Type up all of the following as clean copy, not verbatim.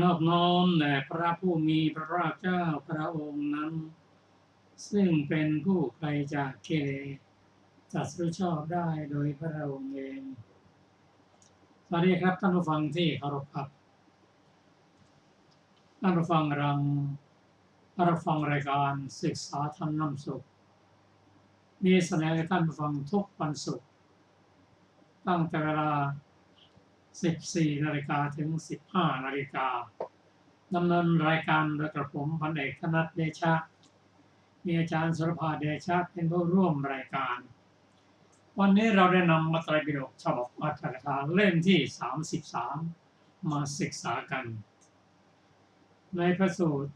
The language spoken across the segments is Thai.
นอบน้อมแด่พระผู้มีพระภาคเจ้าพระองค์นั้นซึ่งเป็นผู้ไกลจากกิเลสตรัสรู้ชอบได้โดยพระองค์เองสวัสดีครับท่านผู้ฟังที่เคารพครับท่านผู้ฟังรับฟังรายการศึกษาธรรมนำสุขมีแสดงให้ท่านผู้ฟังทุกวันศุกร์ตั้งแต่เวลา 14 นาฬิกาถึง 15 นาฬิกาดำเนินรายการโดยกระผมพันเอกธนัทเดชะมีอาจารย์สุรภาเดชะเป็นผู้ร่วมรายการวันนี้เราได้นำมัตตปิฎกฉบับอัตถกถาเล่มที่ 33 มาศึกษากันในพระสูตร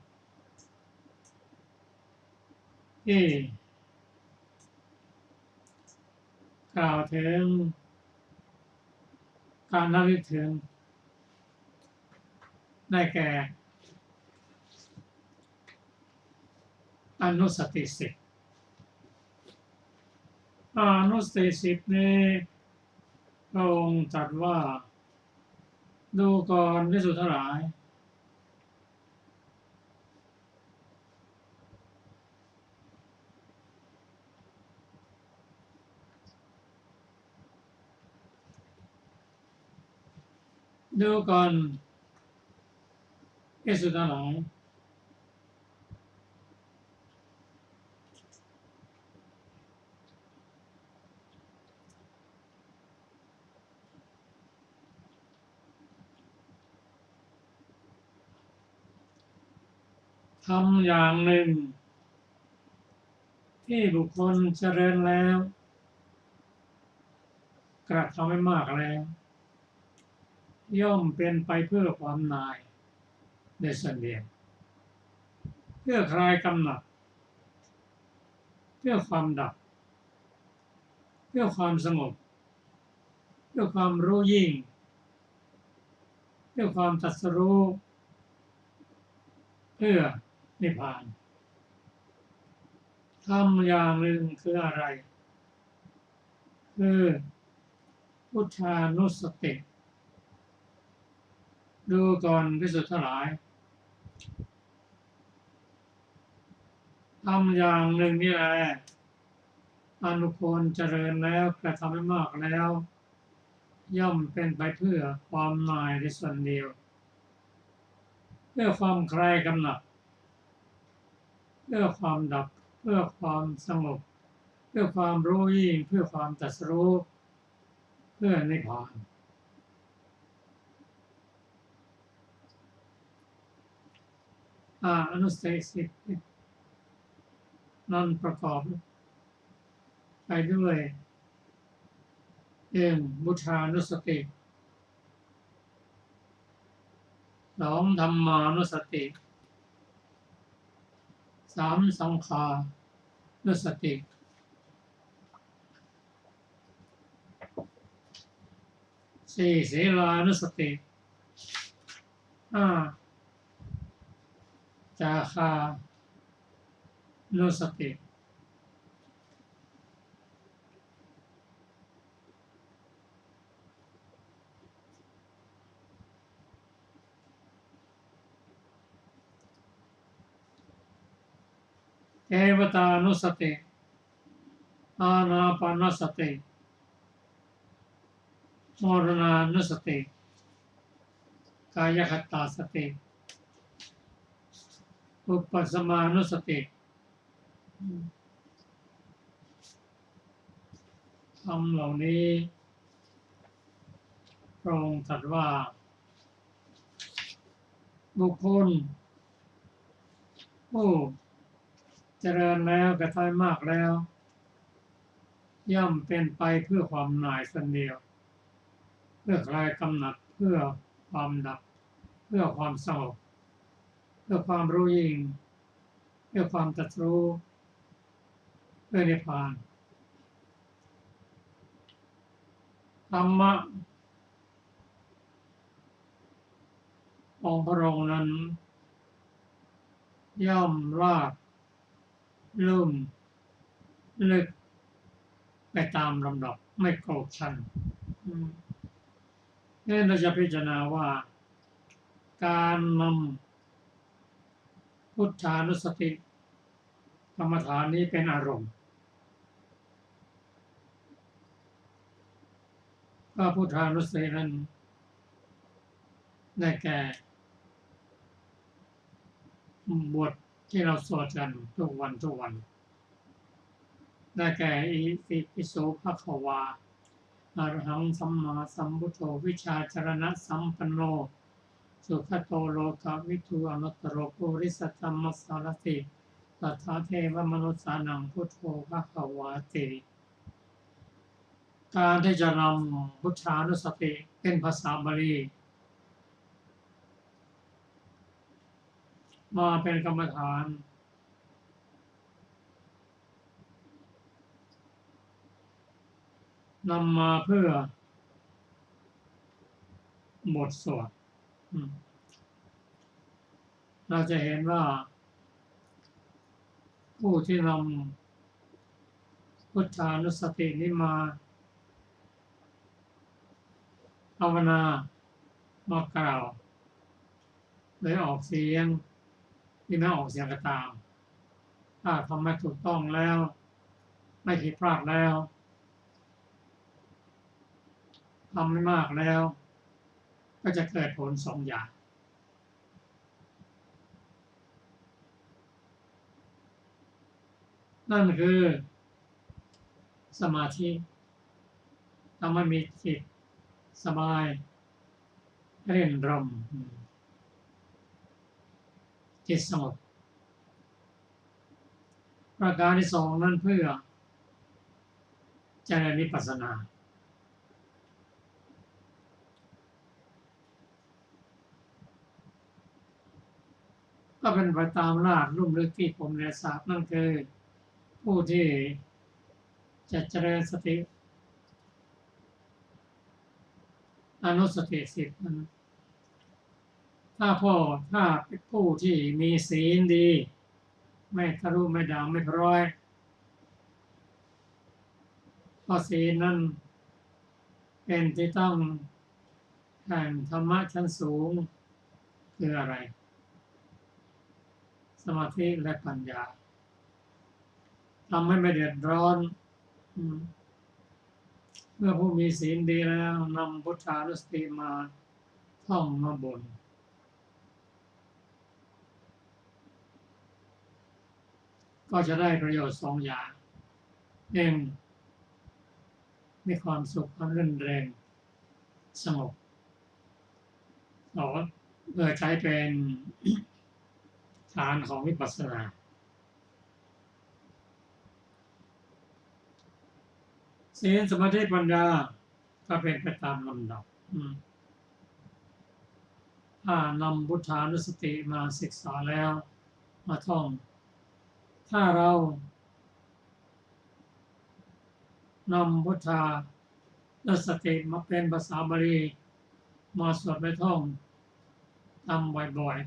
ที่กล่าวถึงการระลึกถึงได้แก่อนุสติสิบอนุสติสิบนี้พระองค์ตรัสว่าดูก่อนภิกษุทั้งหลายดูก่อนภิกษุทั้งหลายทำอย่างหนึ่งที่บุคคลเจริญแล้วกระทำให้มากแล้วย่อมเป็นไปเพื่อความนายโดยส่วนเดียวเพื่อคลายกำหนัดเพื่อความดับเพื่อความสงบเพื่อความรู้ยิ่งเพื่อความตรัสรู้เพื่อนิพพานทำอย่างหนึ่งคืออะไรคือพุทธานุสติดูก่อนภิกษุทั้งหลายทำอย่างหนึ่งนี่แหละอนุโคลเจริญแล้วกระทำให้มากแล้วย่อมเป็นไปเพื่อความหน่ายในส่วนเดียวเพื่อความคลายกำหนัดเพื่อความดับเพื่อความสงบเพื่อความรู้ยิ่งเพื่อความตรัสรู้เพื่อนิพพานอนุสติสิบนั้นประกอบไปด้วยพุทธานุสติ2ธัมมานุสติ3สังขานุสติ4ศีลานุสติ5จาคานุสติเทวตานุสติอานาปานสติมรณานุสติกายคตาสติอุปสมานุสติคำเหล่านี้พระองค์ตรัสว่าบุคคลผู้เจริญแล้วกระทำมากแล้วย่อมเป็นไปเพื่อความหน่ายส่วนเดียวเพื่อคลายกำหนัดเพื่อความดับเพื่อความสงบเพื่อความรู้ยิ่งเพื่อความตรัสรู้เพื่อนิพพานธรรมะของพระองค์นั้นย่อมลากลุ่มลึกไปตามลำดับไม่โกรธชันนี่เราจะพิจารณาว่า การนำพุทธานุสติกรรมฐานนี้เป็นอารมณ์ก็พุทธานุสตินั้นได้แก่บทที่เราสวดกันทุกวันได้แก่อิติปิโสภควาอรหังสัมมาสัมพุทโธวิชาจรณะสัมปันโนสุขโตโลกวิทูอนุตตรปุริสธรรมสารติสัทธาเทวมนุษสานังพุทโธภควาติการที่จะนำพุทธานุสติเป็นภาษาบาลีมาเป็นกรรมฐานนำมาเพื่อบทสวดเราจะเห็นว่าผู้ที่นำพุทธานุสตินี้มาภาวนามากล่าวโดยออกเสียงที่ไม่ออกเสียงก็ตามถ้าทำไม่ถูกต้องแล้วไม่ผิดพลาดแล้วทำไม่มากแล้วก็จะเกิดผลสองอย่างนั่นคือสมาธิทำให้มีจิตสบายเรื่นรมจิตสงบประการที่สองนั้นเพื่อเจริญวิปัสสนาก็เป็นไปตามรากลุ่มลึกที่ผมได้ทราบนั่นคือผู้ที่จะเจริญสติอนุสติสิบนั้นถ้าเป็นผู้ที่มีศีลดีไม่ทะลุไม่ด่างไม่พร้อยเพราะศีลนั้นเป็นที่ต้องแห่งธรรมะชั้นสูงคืออะไรสมาธิและปัญญาทำให้ไม่เดือดร้อนเมื่อผู้มีศีลดีแล้วนำพุทธานุสติมาท่องมาบ่นก็จะได้ประโยชน์สองอย่างหนึ่งมีความสุขความรื่นเริงสงบสองเพื่อใช้เป็นฐานของวิปัสสนาศีลสมาธิปัญญาก็เป็นไปตามลำดับถ้านำพุทธานุสติมาศึกษาแล้วมาท่องถ้าเรานำพุทธานุสติมาเป็นภาษาบาลีมาสวดไปท่องทำบ่อย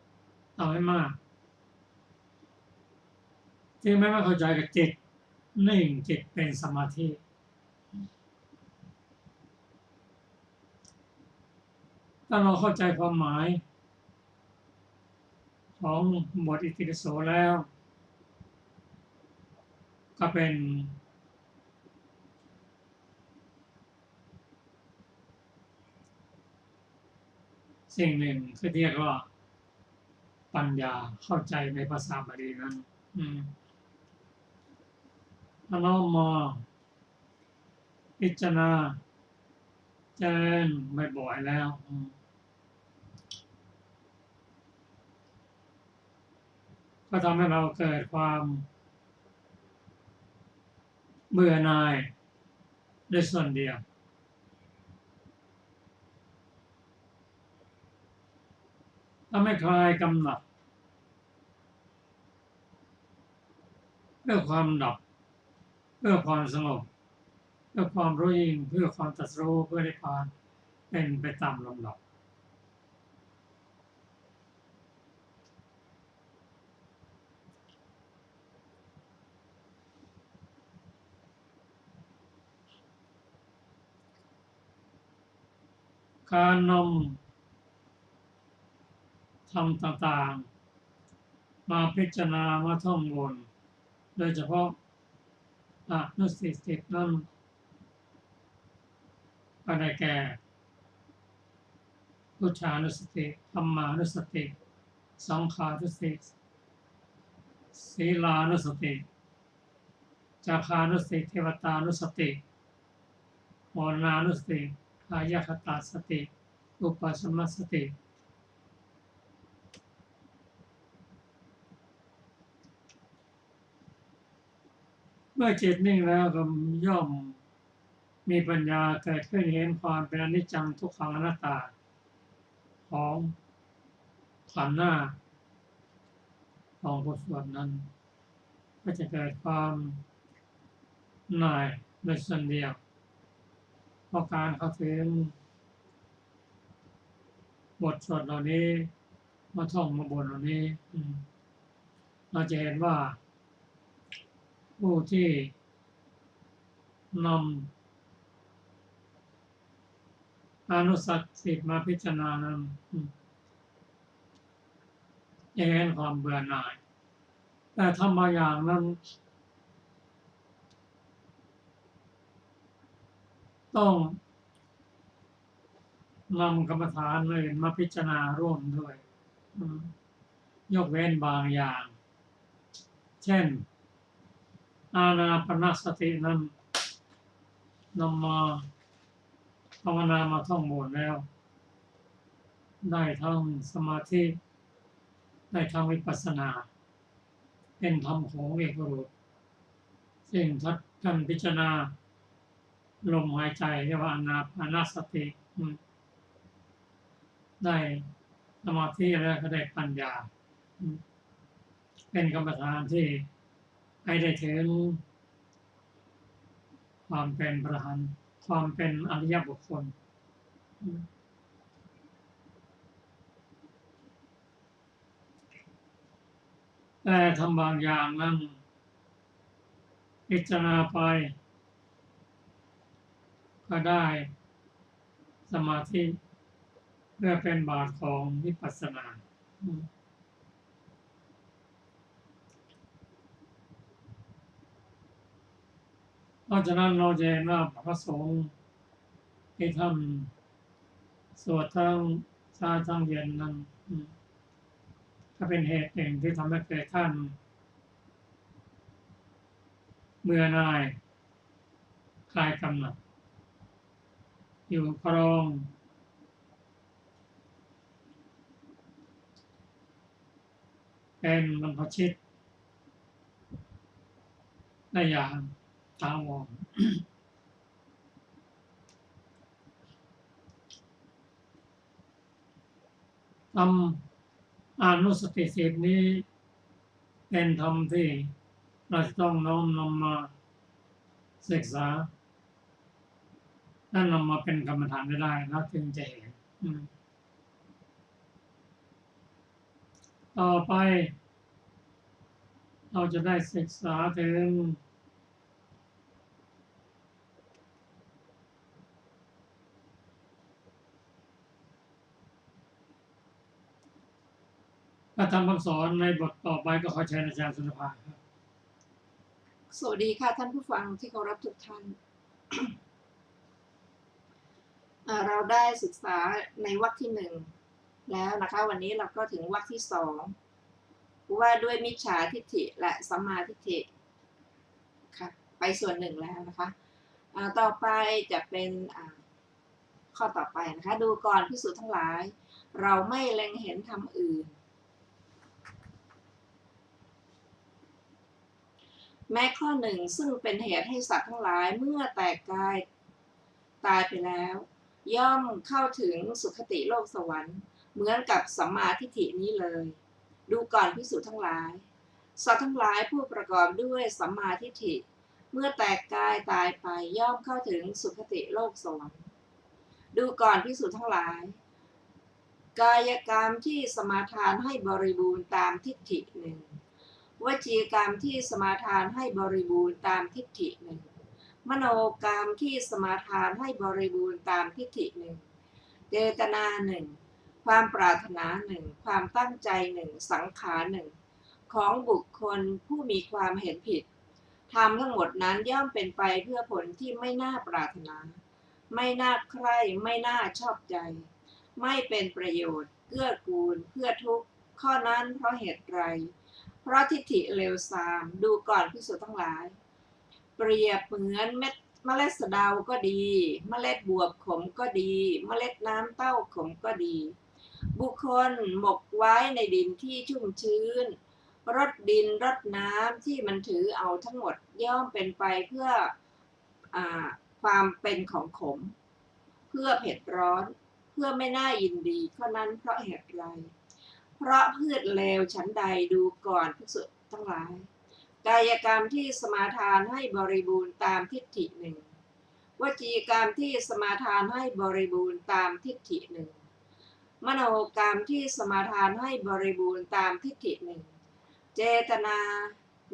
ๆทำให้มากที่ไม่เข้าใจกับจิตนิ่งจิตเป็นสมาธิถ้าเราเข้าใจความหมายของบทอิติปิโสแล้วก็เป็นสิ่งหนึ่งที่เรียกว่าปัญญาเข้าใจในภาษาบาลีนั้นถ้าเรามาพิจารณาเจริญบ่อยๆแล้วก็ทำให้เราเกิดความเบื่อหน่ายด้วยส่วนเดียวถ้าไม่คลายกำหนัดเพื่อความดับเพื่อความสงบเพื่อความรู้ยิ่งเพื่อความตรัสรู้เพื่อนิพพานเป็นไปตามลำดับการน ธรรมต่างๆมาพิจารณามาท่องบนโดยเฉพาะอนุสตินั้นก็ได้แก่พุทธานุสติธัมมานุสติสังฆานุสติศีลานุสติจาคานุสติเทวตานุสติมรณานุสติกายคตาสติอุปสัมมสติเมื่อจิตนิ่งแล้วก็ย่อมมีปัญญาเกิดขึ้นเห็นความเป็นอนิจจังทุกขังอนัตตาของขันธ์หน้าของบทสวดนั้นก็จะเกิดความหน่ายโดยส่วนเดียวเพราะการเข้าถึงบทสวดเหล่านี้มาท่องมาบทเหล่านี้เราจะเห็นว่าผู้ที่นำอนุสัตสิทธิ์มาพิจารณานั้นจะเห็นความเบื่อหน่ายแต่ทำบางอย่างนั้นต้องนำกรรมฐานเลยมาพิจารณาร่วมด้วยยกเว้นบางอย่างเช่นอานาปานสตินั้นนำมาภาวนามาท่องบทแล้วได้ทั้งสมาธิได้ทั้งวิปัสสนาเป็นธรรมของเอกรูปซึ่งท่านพิจารณาลมหายใจเรียกว่าอานาปานสติได้สมาธิแล้วก็ได้ปัญญาเป็นกรรมฐานที่ให้ได้ถึงความเป็นพระอรหันต์ความเป็นอริยบุคคลแต่ทำบางอย่างนั้นพิจารณาไปก็ได้สมาธิเพื่อเป็นบาทของวิปัสสนาเพราะฉะนั้นเราจะเห็นว่าพระสงฆ์ที่ท่านสวดทั้งเช้าทั้งเย็นนั้นก็เป็นเหตุหนึ่งที่ทำให้เกิดท่านเบื่อหน่ายคลายกำหนัดอยู่ครองเป็นบรรพชิตได้อย่างถาวรทำอนุสติสิบนี้เป็นธรรมที่เราจะต้องน้อมนำมาศึกษาและนำมาเป็นกรรมฐานได้แล้วจึงจะเห็นต่อไปเราจะได้ศึกษาถึงพระธรรมคำสอนในบทต่อไปก็ขอเชิญอาจารย์สุนทรครับสวัสดีค่ะท่านผู้ฟังที่เคารพทุกท่าน เราได้ศึกษาในวรรคที่1แล้วนะคะวันนี้เราก็ถึงวรรคที่2ว่าด้วยมิจฉาทิฏฐิและสัมมาทิฏฐิค่ะไปส่วน1แล้วนะคะต่อไปจะเป็นข้อต่อไปนะคะดูก่อนภิกษุทั้งหลายเราไม่เล็งเห็นธรรมอื่นแม้ข้อหนึ่งซึ่งเป็นเหตุให้สัตว์ทั้งหลายเมื่อแตกกายตายไปแล้วย่อมเข้าถึงสุคติโลกสวรรค์เหมือนกับสัมมาทิฏฐินี้เลยดูก่อนภิกษุทั้งหลายสัตว์ทั้งหลายผู้ประกอบด้วยสัมมาทิฏฐิเมื่อแตกกายตายไปย่อมเข้าถึงสุคติโลกสวรรค์ดูก่อนภิกษุทั้งหลายกายกรรมที่สมาทานให้บริบูรณ์ตามทิฏฐิหนึ่งวจีกรรมที่สมาทานให้บริบูรณ์ตามทิฏฐิหนึ่งมโนกรรมที่สมาทานให้บริบูรณ์ตามทิฏฐิหนึ่งเจตนาหนึ่ง ความปรารถนาหนึ่งความตั้งใจหนึ่งสังขารหนึ่งของบุคคลผู้มีความเห็นผิดธรรมทั้งหมดนั้นย่อมเป็นไปเพื่อผลที่ไม่น่าปรารถนาไม่น่าใคร่ไม่น่าชอบใจไม่เป็นประโยชน์เกื้อกูลเพื่อทุกข์ข้อนั้นเพราะเหตุไรเพราะทิฏฐิเลวทรามดูก่อนภิกษุทั้งหลายเปรียบเหมือนเมล็ดสะเดาก็ดีเมล็ดบวบขมก็ดีเมล็ดน้ำเต้าขมก็ดีบุคคลหมกไว้ในดินที่ชุ่มชื้นรดดินรดน้ำที่มันถือเอาทั้งหมดย่อมเป็นไปเพื่อความเป็นของขมเพื่อเผ็ดร้อนเพื่อไม่น่ายินดีข้อนั้นเพราะเหตุไรเพราะพืชเลวฉันใดดูก่อนภิกษุทั้งหลายกายกรรมที่สมาทานให้บริบูรณ์ตามทิฏฐิหนึ่งวจีกรรมที่สมาทานให้บริบูรณ์ตามทิฏฐิหนึ่งมโนกรรมที่สมาทานให้บริบูรณ์ตามทิฏฐิหนึ่งเจตนา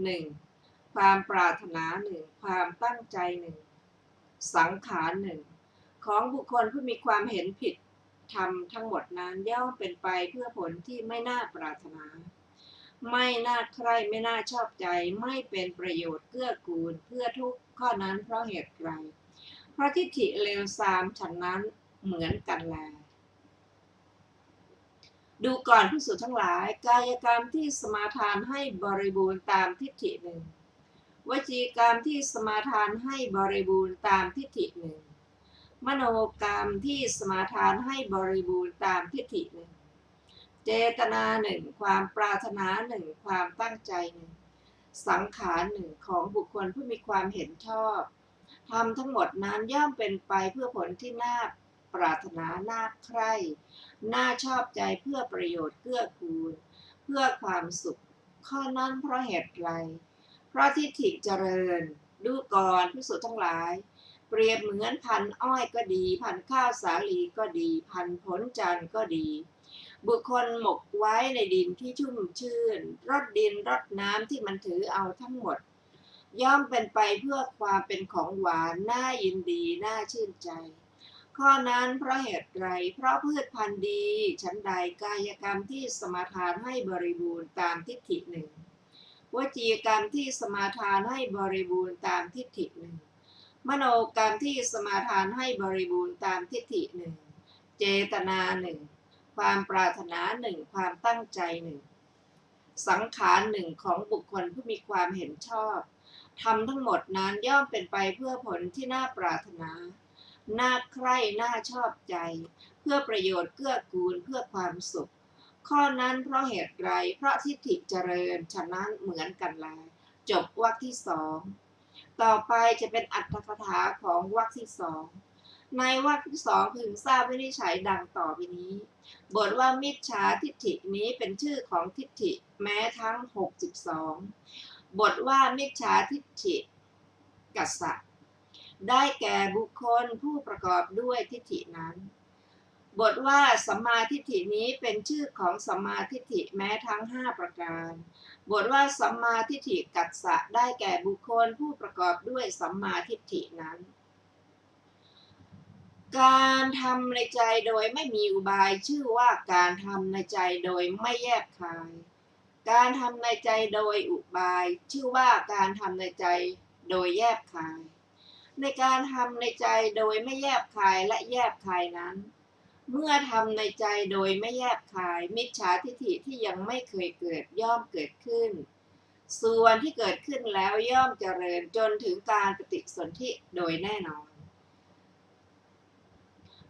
หนึ่งความปรารถนาหนึ่งความตั้งใจหนึ่งสังขารหนึ่งของบุคคลผู้มีความเห็นผิดธรรมทั้งหมดนั้นย่อมเป็นไปเพื่อผลที่ไม่น่าปรารถนาไม่น่าใคร่ไม่น่าชอบใจไม่เป็นประโยชน์เกื้อกูลเพื่อทุกข์ข้อนั้นเพราะเหตุไรเพราะทิฏฐิเลวทรามฉันนั้นเหมือนกันแลดูก่อนภิกษุทั้งหลายกายกรรมที่สมาทานให้บริบูรณ์ตามทิฏฐิหนึ่งวจีกรรมที่สมาทานให้บริบูรณ์ตามทิฏฐิหนึ่งมโนกรรมที่สมาทานให้บริบูรณ์ตามทิฏฐิหนึ่งเจตนาหนึ่งความปรารถนาหนึ่งความตั้งใจหนึ่งสังขารหนึ่งของบุคคลผู้มีความเห็นชอบธรรมทั้งหมดนั้นย่อมเป็นไปเพื่อผลที่น่าปรารถนาน่าใคร่น่าชอบใจเพื่อประโยชน์เกื้อกูลเพื่อความสุขข้อนั้นเพราะเหตุไรเพราะทิฏฐิเจริญดูก่อนภิกษุทั้งหลายเปรียบเหมือนพันธุ์อ้อยก็ดีพันธุ์ข้าวสาลีก็ดีพันธุ์ผลจันทร์ก็ดีบุคคลหมกไว้ในดินที่ชุ่มชื่นรดดินรดน้ำที่มันถือเอาทั้งหมดย่อมเป็นไปเพื่อความเป็นของหวานน่ายินดีน่าชื่นใจข้อนั้นเพราะเหตุไรเพราะพืชพันธุ์ดีฉันใดกายกรรมที่สมาทานให้บริบูรณ์ตามทิฏฐิหนึ่งวจีกรรมที่สมาทานให้บริบูรณ์ตามทิฏฐิหนึ่งมโนกรรมที่สมาทานให้บริบูรณ์ตามทิฏฐิหนึ่งเจตนาหนึ่งความปรารถนาหนึ่งความตั้งใจหนึ่งสังขารหนึ่งของบุคคลผู้มีความเห็นชอบธรรมทั้งหมดนั้นย่อมเป็นไปเพื่อผลที่น่าปรารถนาน่าใคร่น่าชอบใจเพื่อประโยชน์เกื้อกูลเพื่อความสุขข้อนั้นเพราะเหตุไรเพราะทิฏฐิเจริญฉะนั้นเหมือนกันแลจบวรรคที่สองต่อไปจะเป็นอรรถกถาของวรรคที่สองในวรรคที่สองพึงทราบวินิจฉัยดังต่อไปนี้บทว่ามิจฉาทิฏฐินี้เป็นชื่อของทิฏฐิแม้ทั้ง62บทว่ามิจฉาทิฏฐิกัสสะได้แก่บุคคลผู้ประกอบด้วยทิฏฐินั้นบทว่าสัมมาทิฏฐินี้เป็นชื่อของสัมมาทิฏฐิแม้ทั้ง5ประการบทว่าสัมมาทิฏฐิกัสสะได้แก่บุคคลผู้ประกอบด้วยสัมมาทิฏฐินั้นการทำในใจโดยไม่มีอุบายชื่อว่าการทำในใจโดยไม่แยบคายการทำในใจโดยอุบายชื่อว่าการทำในใจโดยแยบคายในการทำในใจโดยไม่แยบคายและแยบคายนั้นเมื่อทำในใจโดยไม่แยบคายมิจฉาทิฏฐิที่ยังไม่เคยเกิดย่อมเกิดขึ้นส่วนที่เกิดขึ้นแล้วย่อมเจริญจนถึงการปฏิสนธิโดยแน่นอน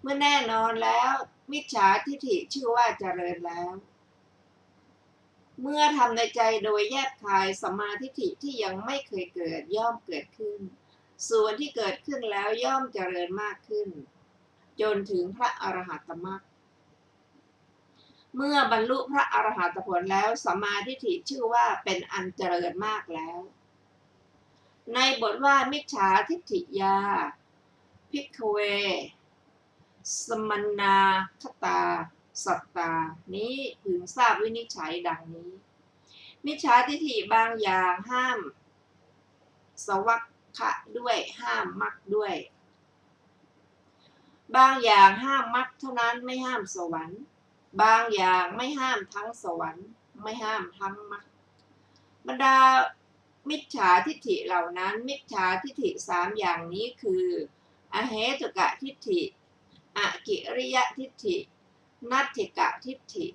เมื่อแน่นอนแล้วมิจฉาทิฏฐิชื่อว่าเจริญแล้วเมื่อทำในใจโดยแยบคายสัมมาทิฏฐิที่ยังไม่เคยเกิดย่อมเกิดขึ้นส่วนที่เกิดขึ้นแล้วย่อมเจริญมากขึ้นจนถึงพระอรหัตมรรคเมื่อบรรลุพระอรหัตผลแล้วสัมมาทิฏฐิชื่อว่าเป็นอันเจริญมากแล้วในบทว่ามิจฉาทิฏฐิยาภิกขเวสมนาคตาสัตตานี้พึงทราบวินิจฉัยดังนี้มิจฉาทิฏฐิบางอย่างห้ามสวัคคะด้วยห้ามมรรคด้วยบางอย่างห้ามมรรคเท่านั้นไม่ห้ามสวรรค์ บางอย่างไม่ห้ามทั้งสวรรค์ไม่ห้ามทั้งมรรคบรรดามิจฉาทิฏฐิเหล่านั้นมิจฉาทิฏฐิ3อย่างนี้คืออเหตุกะทิฏฐิอกิริยทิฏฐินัตถิกะทิฏฐิ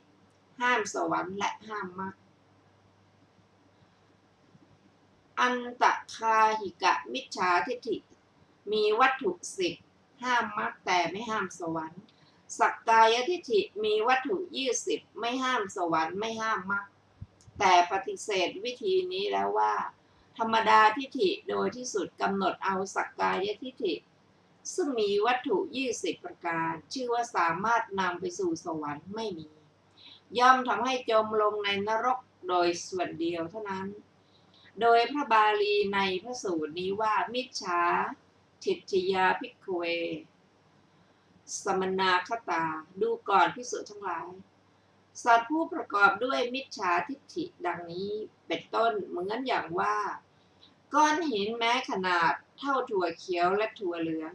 ห้ามสวรรค์และห้ามมรรคอันตคาหิกะมิจฉาทิฏฐิมีวัตถุ10ห้ามมรรคแต่ไม่ห้ามสวรรค์สักกายทิฏฐิมีวัตถุ20ไม่ห้ามสวรรค์ไม่ห้ามมรรคแต่ปฏิเสธวิธีนี้แล้วว่าธรรมดาทิฏฐิโดยที่สุดกำหนดเอาสักกายทิฏฐิซึ่งมีวัตถุ20ประการชื่อว่าสามารถนำไปสู่สวรรค์ไม่มีย่อมทำให้จมลงในนรกโดยส่วนเดียวเท่านั้นโดยพระบาลีในพระสูตรนี้ว่ามิจฉาทิฏฐิยาภิกขเวสมนาคตาดูก่อนภิกษุทั้งหลายสัตว์ผู้ประกอบด้วยมิจฉาทิฏฐิดังนี้เป็นต้นเหมือนอย่างว่าก้อนหินแม้ขนาดเท่าถั่วเขียวและถั่วเหลือง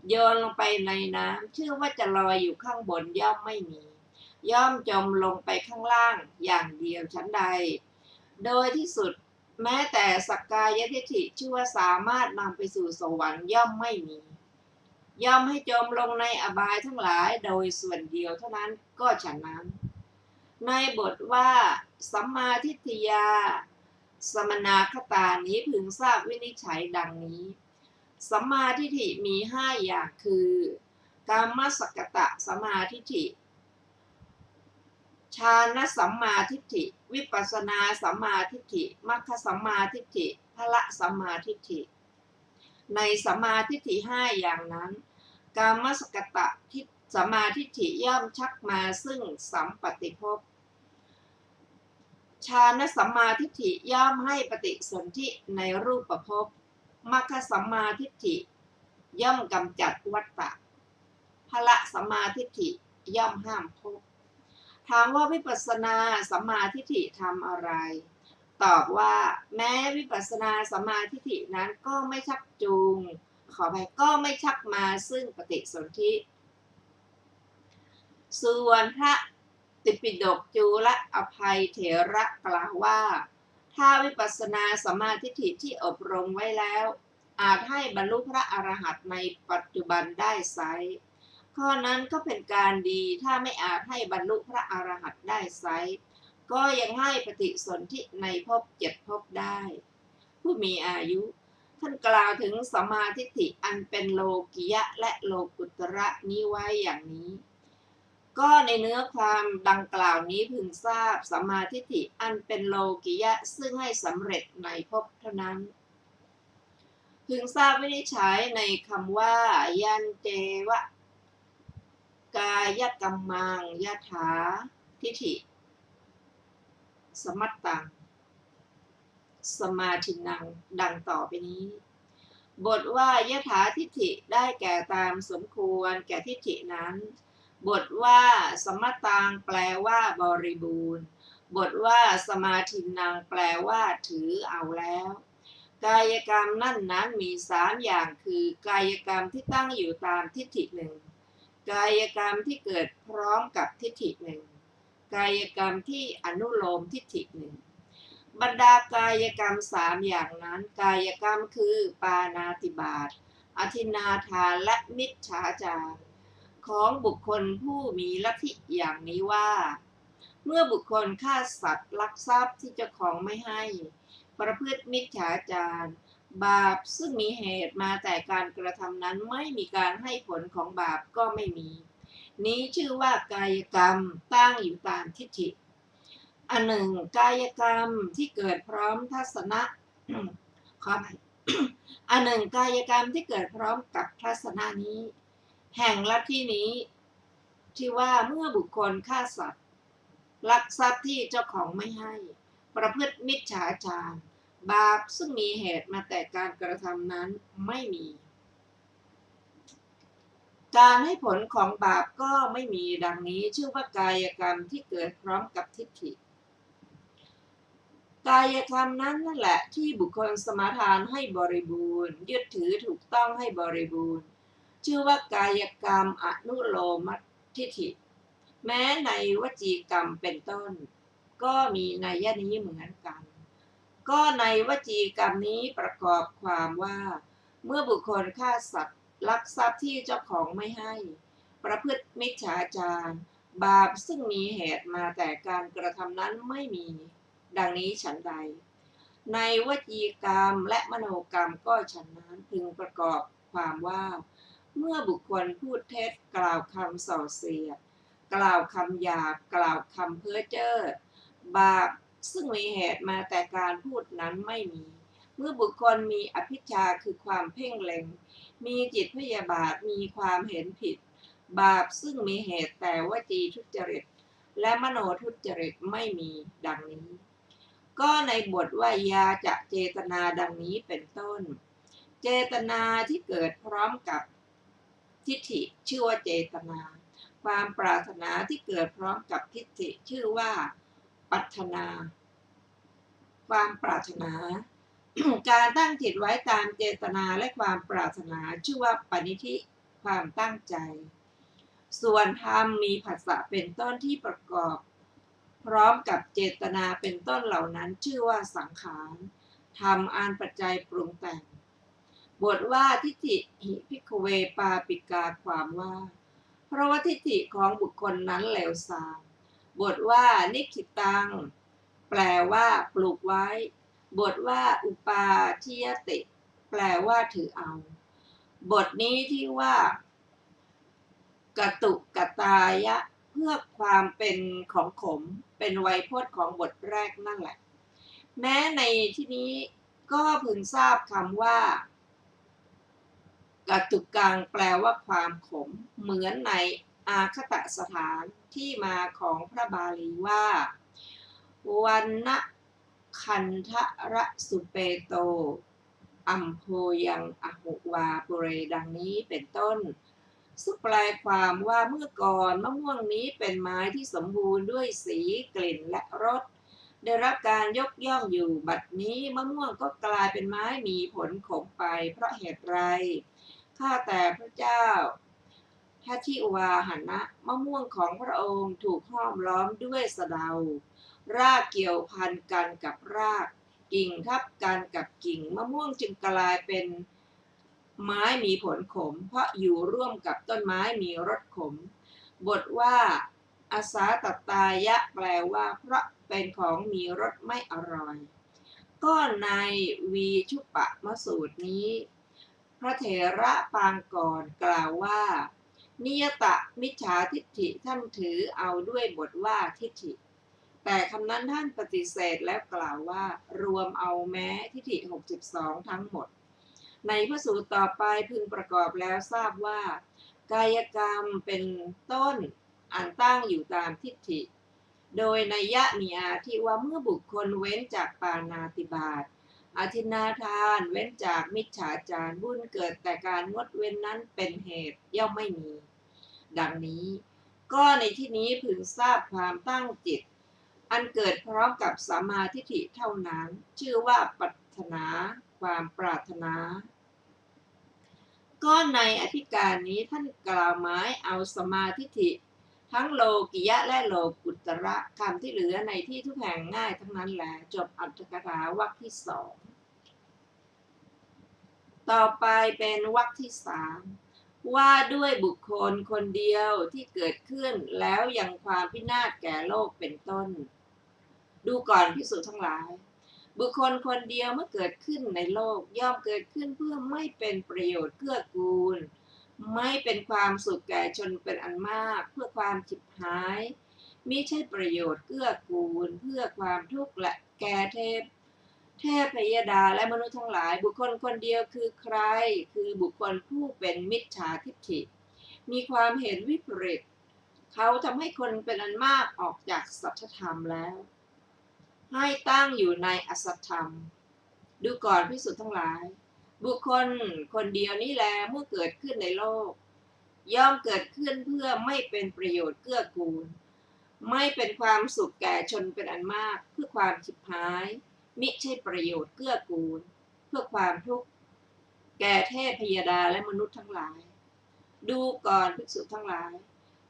โยนลงไปในน้ำชื่อว่าจะลอยอยู่ข้างบนย่อมไม่มีย่อมจมลงไปข้างล่างอย่างเดียวชั้นใดโดยที่สุดแม้แต่สักกายทิฏฐิชื่อว่าสามารถนำไปสู่สวรรค์ย่อมไม่มีย่อมให้จมลงในอบายทั้งหลายโดยส่วนเดียวเท่านั้นก็ฉะนั้นในบทว่าสัมมาทิฏฐิยาสมนาคตานี้พึงทราบวินิจฉัยดังนี้สัมมาทิฏฐิมี5อย่างคือกามสักกตะสัมมาทิฏฐิฌานสัมมาทิฏฐิวิปัสสนาสัมมาทิฏฐิมัคคสัมมาทิฏฐิพละสัมมาทิฏฐิในสัมมาทิฏฐิ5อย่างนั้นกามสักกตะสัมมาทิฏฐิย่อมชักมาซึ่งสัมปติภพฌานสัมมาทิฏฐิย่อมให้ปฏิสนธิในรูปภพมัคคสัมมาทิฏฐิย่อมกำจัดวัฏฏะพละสัมมาทิฏฐิย่อมห้ามภพถามว่าวิปัสสนาสัมมาทิฏฐิทำอะไรตอบว่าแม้วิปัสสนาสัมมาทิฏฐินั้นก็ไม่ชักจูงขอไปก็ไม่ชักมาซึ่งปฏิสนธิส่วนพระติปิฎกจุลอภัยเถระกล่าวว่าถ้าวิปัสสนาสัมมาทิฏฐิที่อบรมไว้แล้วอาจให้บรรลุพระอรหันต์ในปัจจุบันได้ไซร้ข้อนั้นก็เป็นการดีถ้าไม่อาจให้บรรลุพระอรหันต์ได้ไซร้ก็ยังให้ปฏิสนธิในภพ7ภพได้ผู้มีอายุท่านกล่าวถึงสัมมาทิฏฐิอันเป็นโลกิยะและโลกุตระนี้ไว้อย่างนี้ก็ในเนื้อความดังกล่าวนี้พึงทราบสัมมาทิฏฐิอันเป็นโลกิยะซึ่งให้สำเร็จในภพเท่านั้นพึงทราบวินิจฉัยในคำว่ายันเจวะกายกัมมังยถาทิฏฐิสมัตตังสมาธินังดังต่อไปนี้บทว่ายถาทิฏฐิได้แก่ตามสมควรแก่ทิฏฐินั้นบทว่าสมัตตังแปลว่าบริบูรณ์บทว่าสมาธินังแปลว่าถือเอาแล้วกายกรรมนั้นมี3อย่างคือกายกรรมที่ตั้งอยู่ตามทิฏฐิหนึ่งกายกรรมที่เกิดพร้อมกับทิฏฐิหนึ่งกายกรรมที่อนุโลมทิฏฐิหนึ่งบรรดากายกรรม3อย่างนั้นกายกรรมคือปาณาติบาตอทินนาทานและมิจฉาจารของบุคคลผู้มีลัทธิอย่างนี้ว่าเมื่อบุคคลฆ่าสัตว์ลักทรัพย์ที่เจ้าของไม่ให้ประพฤติมิจฉาจารบาปซึ่งมีเหตุมาแต่การกระทำนั้นไม่มีการให้ผลของบาปก็ไม่มีนี้ชื่อว่ากายกรรมตั้งอยู่ตามทิฏฐิอันหนึ่งกายกรรมที่เกิดพร้อมทัศนะ ขออภัย อันหนึ่งกายกรรมที่เกิดพร้อมกับทัศนะนี้แห่งลัทธินี้ที่ว่าเมื่อบุคคลฆ่าสัตว์ลักทรัพย์ที่เจ้าของไม่ให้ประพฤติมิจฉาจารบาปซึ่งมีเหตุมาแต่การกระทำนั้นไม่มีการให้ผลของบาปก็ไม่มีดังนี้ชื่อว่ากายกรรมที่เกิดพร้อมกับทิฏฐิกายกรรมนั้นนั่นแหละที่บุคคลสมาทานให้บริบูรณ์ยึดถือถูกต้องให้บริบูรณ์ชื่อว่ากายกรรมอนุโลมทิฏฐิ แม้ในวจีกรรมเป็นต้นก็มีนัยนี้เหมือนกันก็ในวจีกรรมนี้ประกอบความว่าเมื่อบุคคลฆ่าสัตว์ลักทรัพย์ที่เจ้าของไม่ให้ประพฤติมิจฉาจารบาปซึ่งมีเหตุมาแต่การกระทำนั้นไม่มีดังนี้ฉันใดในวจีกรรมและมโนกรรมก็ฉันนั้นพึงประกอบความว่าเมื่อบุคคลพูดเท็จกล่าวคำส่อเสียดกล่าวคำหยาบกล่าวคำเพ้อเจ้อบาปซึ่งมีเหตุมาแต่การพูดนั้นไม่มีเมื่อบุคคลมีอภิชฌาคือความเพ่งเล็งมีจิตพยาบาทมีความเห็นผิดบาปซึ่งมีเหตุแต่วจีทุจริตและมโนทุจริตไม่มีดังนี้ก็ในบทว่ายาจะเจตนาดังนี้เป็นต้นเจตนาที่เกิดพร้อมกับทิฏฐิชื่อว่าเจตนาความปรารถนาที่เกิดพร้อมกับทิฏฐิชื่อว่าปัฏนาความปรารถนา การตั้งจิตไว้ตามเจตนาและความปรารถนาชื่อว่าปณิธิความตั้งใจส่วนธรรมมีผัสสะเป็นต้นที่ประกอบพร้อมกับเจตนาเป็นต้นเหล่านั้นชื่อว่าสังขารธรรมอันปัจจัยปรุงแต่งบทว่าทิฏฐิหิภิกขเวปาปิกาความว่าเพราะว่าทิฏฐิของบุคคลนั้นเลวทรามบทว่านิคิตังแปลว่าปลูกไว้บทว่าอุปาทิยติแปลว่าถือเอาบทนี้ที่ว่ากตุกตายะเพื่อความเป็นของขมเป็นไวยพจน์ของบทแรกนั่นแหละแม้ในที่นี้ก็พึงทราบคำว่ากตุกังแปลว่าความขมเหมือนในอาคตสถานที่มาของพระบาลีว่าวันนะคันทระสุเปโตอัมโพยังอหุวาปุเรดังนี้เป็นต้นซึ่งแปลความว่าเมื่อก่อนมะม่วงนี้เป็นไม้ที่สมบูรณ์ด้วยสีกลิ่นและรสได้รับการยกย่องอยู่บัดนี้มะม่วงก็กลายเป็นไม้มีผลขมไปเพราะเหตุไรข้าแต่พระเจ้าทัทธิวาหนะมะม่วงของพระองค์ถูกห้อมล้อมด้วยสะเดารากเกี่ยวพันกันกับรากกิ่งทับกันกับกิ่งมะม่วงจึงกลายเป็นไม้มีผลขมเพราะอยู่ร่วมกับต้นไม้มีรสขมบทว่าอาสาตตายะแปลว่าเพราะเป็นของมีรสไม่อร่อยก็ในวีชุปะมสูตรนี้พระเถระปางก่อนกล่าวว่านิยตะมิจฉาทิฏฐิท่านถือเอาด้วยบทว่าทิฏฐิแต่คำนั้นท่านปฏิเสธแล้วกล่าวว่ารวมเอาแม้ทิฏฐิ62ทั้งหมดในพระสูตรต่อไปพึงประกอบแล้วทราบว่ากายกรรมเป็นต้นอันตั้งอยู่ตามทิฏฐิโดยนัยยะมีอาทิว่าเมื่อบุคคลเว้นจากปาณาติบาตอธินาทานเว้นจากมิจฉาจารบุญเกิดแต่การงดเว้นนั้นเป็นเหตุย่อมไม่มีดังนี้ก็ในที่นี้พึงทราบความตั้งจิตอันเกิดพร้อมกับสัมมาทิฏฐิเท่านั้นชื่อว่าปรารถนาความปรารถนาก็ในอธิการนี้ท่านกล่าวหมายเอาสัมมาทิฏฐิทั้งโลกิยะและโลกุตระคำที่เหลือในที่ทุกแห่งง่ายทั้งนั้นแหละจบอรรถกถาวรรคที่สองต่อไปเป็นวรรคที่สามว่าด้วยบุคคลคนเดียวที่เกิดขึ้นแล้วยังความพินาศแก่โลกเป็นต้นดูก่อนภิกษุทั้งหลายบุคคลคนเดียวเมื่อเกิดขึ้นในโลกย่อมเกิดขึ้นเพื่อไม่เป็นประโยชน์เกื้อกูลไม่เป็นความสุขแก่ชนเป็นอันมากเพื่อความฉิบหายมิใช่ประโยชน์เกื้อกูลเพื่อความทุกข์และแก่เทพยดาและมนุษย์ทั้งหลายบุคคลคนเดียวคือใครคือบุคคลผู้เป็นมิจฉาทิฏฐิมีความเห็นวิปริตเขาทำให้คนเป็นอันมากออกจากสัจธรรมแล้วให้ตั้งอยู่ในอสัตธรรมดูก่อนภิกษุทั้งหลายบุคคลคนเดียวนี้แลเมื่อเกิดขึ้นในโลกย่อมเกิดขึ้นเพื่อไม่เป็นประโยชน์เกื้อกูลไม่เป็นความสุขแก่ชนเป็นอันมากเพื่อความฉิบหายมิใช่ประโยชน์เกื้อกูลเพื่อความทุกข์แก่เทพยดาและมนุษย์ทั้งหลายดูก่อนภิกษุทั้งหลาย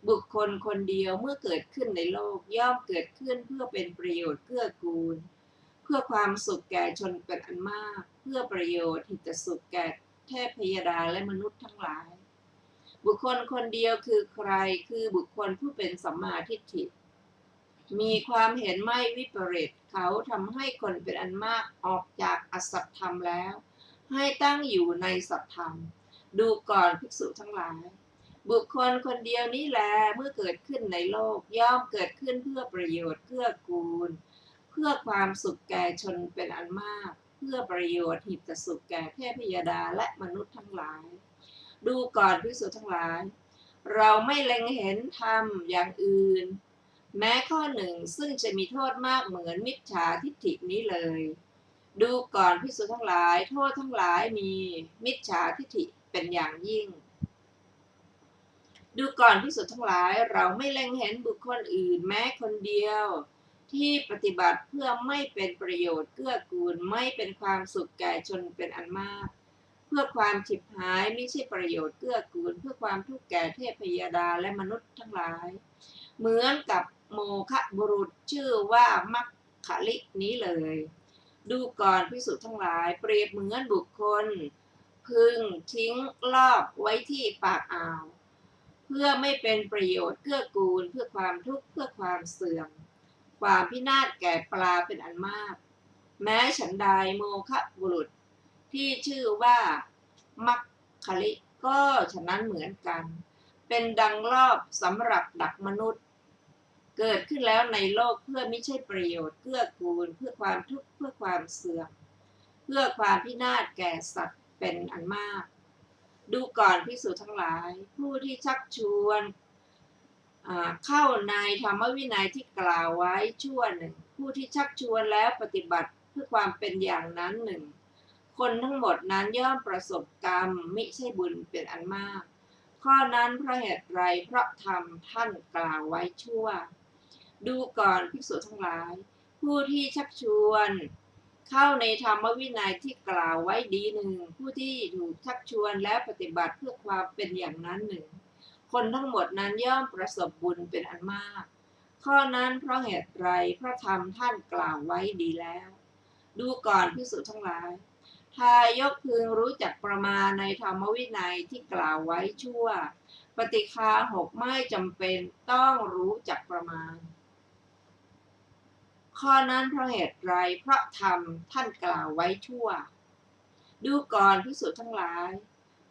บุคคลคนเดียวเมื่อเกิดขึ้นในโลกย่อมเกิดขึ้นเพื่อเป็นประโยชน์เกื้อกูลเพื่อความสุขแก่ชนเป็นอันมากเพื่อประโยชน์หิตสุขแก่เทพพยดาและมนุษย์ทั้งหลายบุคคลคนเดียวคือใครคือบุคคลผู้เป็นสัมมาทิฏฐิมีความเห็นไม่วิปริตเขาทำให้คนเป็นอันมากออกจากอสัตธรรมแล้วให้ตั้งอยู่ในสัตธรรมดูก่อนภิกษุทั้งหลายบุคคลคนเดียวนี้แลเมื่อเกิดขึ้นในโลกย่อมเกิดขึ้นเพื่อประโยชน์เกื้อกูลเพื่อความสุขแก่ชนเป็นอันมากเพื่อประโยชน์หิตสุขแก่เทพยดาและมนุษย์ทั้งหลายดูก่อนภิกษุทั้งหลายเราไม่เล็งเห็นธรรมอย่างอื่นแม้ข้อหนึ่งซึ่งจะมีโทษมากเหมือนมิจฉาทิฏฐินี้เลยดูก่อนภิกษุทั้งหลายโทษทั้งหลายมีมิจฉาทิฏฐิเป็นอย่างยิ่งดูก่อนภิกษุทั้งหลายเราไม่เล็งเห็นบุคคลอื่นแม้คนเดียวที่ปฏิบัติเพื่อไม่เป็นประโยชน์เกื้อกูลไม่เป็นความสุขแก่ชนเป็นอันมากเพื่อความฉิบหายไม่ใช่ประโยชน์เกื้อกูลเพื่อความทุกข์แก่เทพยดาและมนุษย์ทั้งหลายเหมือนกับโมฆะบุรุษชื่อว่ามัคคะลินี้เลยดูก่อนภิกษุทั้งหลายเปรียบเหมือนบุคคลพึงทิ้งลอบไว้ที่ปากอ่าวเพื่อไม่เป็นประโยชน์เกื้อกูลเพื่อความทุกข์เพื่อความเสื่อมความพินาศแก่ปลาเป็นอันมากแม้ฉันใดโมฆะบุรุษที่ชื่อว่ามัคคะลิก็ฉะนั้นเหมือนกันเป็นดังรอบสำหรับดักมนุษย์เกิดขึ้นแล้วในโลกเพื่อไม่ใช่ประโยชน์เกื้อกูลเพื่อความทุกข์เพื่อความเสื่อมเพื่อความพินาศแก่สัตว์เป็นอันมากดูก่อนภิกษุทั้งหลายผู้ที่ชักชวนเข้าในธรรมวินัยที่กล่าวไว้ชั่วหนึ่งผู้ที่ชักชวนแล้วปฏิบัติเพื่อความเป็นอย่างนั้นหนึ่งคนทั้งหมดนั้นย่อมประสบกรรมมิใช่บุญเป็นอันมากข้อนั้นเพราะเหตุไรเพราะธรรมท่านกล่าวไว้ชั่วดูก่อนภิกษุทั้งหลายผู้ที่ชักชวนเข้าในธรรมวินัยที่กล่าวไว้ดีหนึ่งผู้ที่ถูกชักชวนและปฏิบัติเพื่อความเป็นอย่างนั้นหนึ่งคนทั้งหมดนั้นย่อมประสบบุญเป็นอันมากข้อนั้นเพราะเหตุไรเพราะธรรมท่านกล่าวไว้ดีแล้วดูก่อนภิกษุทั้งหลายทายกพึงรู้จักประมาณในธรรมวินัยที่กล่าวไว้ชั่วปฏิฆาหกไม่จำเป็นต้องรู้จักประมาณข้อนั้นเพราะเหตุไรเพราะธรรมท่านกล่าวไว้ชั่วดูก่อนภิกษุทั้งหลาย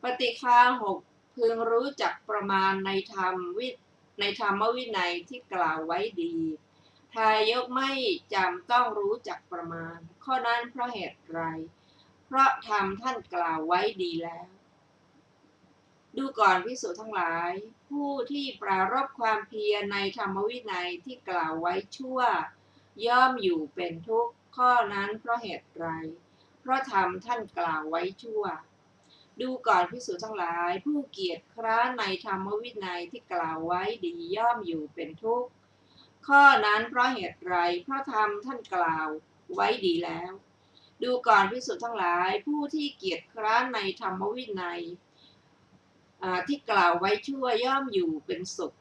ปฏิฆาหกพึงรู้จักประมาณในธรรมวินัยที่กล่าวไว้ดีทายกไม่จำต้องรู้จักประมาณข้อนั้นเพราะเหตุไรเพราะธรรมท่านกล่าวไว้ดีแล้วดูก่อนภิกษุทั้งหลายผู้ที่ปรารภความเพียรในธรรมวินัยที่กล่าวไว้ชั่วย่อมอยู่เป็นทุกข์ข้อนั้นเพราะเหตุไรเพราะธรรมท่านกล่าวไว้ชั่วดูก่อนภิกษุทั้งหลายผู้เกียจคร้านในธรรมวินัยที่กล่าวไว้ดีย่อมอยู่เป็นทุกข์ข้อนั้นเพราะเหตุไรเพราะธรรมท่านกล่าวไว้ดีแล้วดูก่อนภิกษุทั้งหลายผู้ที่เกียจคร้านในธรรมวินัยที่กล่าวไว้ชั่วย่อมอยู่เป็นสุข